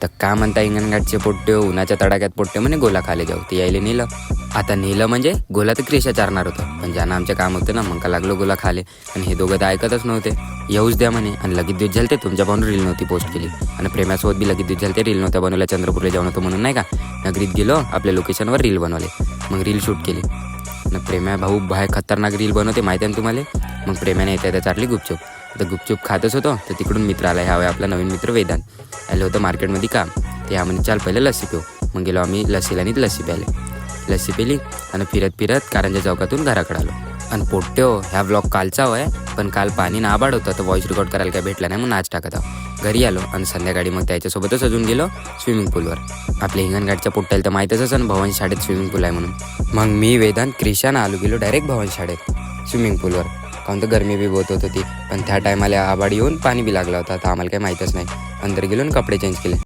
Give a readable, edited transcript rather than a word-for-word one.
तर का म्हणता हिंगणघाटचे पोट्टे उन्हाच्या तडाक्यात पोट्टे म्हणे गोला खाले जाऊ. ते यायले नेलं. आता नेलं म्हणजे गोला तर क्रिशा चारणार होतं, पण ज्यांना आमचं काम होतं ना मग का लागलो गोला खाले. आणि हे दोघं तर ऐकतच नव्हते. येऊच द्या म्हणे. आणि लगेच दिवस झाले ते तुमच्या पाहून रील नव्हती पोस्ट केली. आणि प्रेमासोबत बी लगेच दिवस झाले ते रील नव्हत्या बनवल्या. चंद्रपूरला जाऊन होतं म्हणून नाही का, नगरीत गेलो आपल्या लोकेशनवर रील बनवले. मग रील शूट केली. आणि प्रेमा भाऊ बाहेर खतरनाक रील बनवते माहिती आहे ना तुम्हाला. मग प्रेमाने येत्या त्या चारली गुपचूप. तर गुपचूप खातच होतो तर तिकडून मित्र आला. ह्यावेळी आपला नवीन मित्र वेदांत आलं होतं मार्केटमध्ये काम. ते ह्या म्हणजे चाल पहिलं लस्सी पिऊ. मग गेलो आम्ही लस्सीला आणि लस्सी प्यायले. लस्सी पिली आणि फिरत फिरत कारंजा चौकातून घराकडे आलो. आणि पोट्टे हो, ह्या व्लॉग कालचा आहे, पण काल पाणी ना आबाड होतं तर व्हॉइस रेकॉर्ड करायला काय भेटला नाही, म्हणून आज टाकत आहो. घरी आलो आणि संध्याकाळी मग त्याच्यासोबतच अजून गेलो स्विमिंग पूलवर. आपल्या हिंगणघाटच्या पोट्ट्याला तर माहीतच असं भवानी शाळेत स्विमिंग पूल आहे म्हणून. मग मी वेदांत क्रिशान आलो गेलो डायरेक्ट भवानी शाळेत स्विमिंग पूलवर. काहून तर गरमी बी बहुत होत होती, पण त्या टायमाला आबाड येऊन पाणी बी लागला होता. तर आम्हाला काही माहीतच नाही. अंदर गेलो आणि कपडे चेंज केले.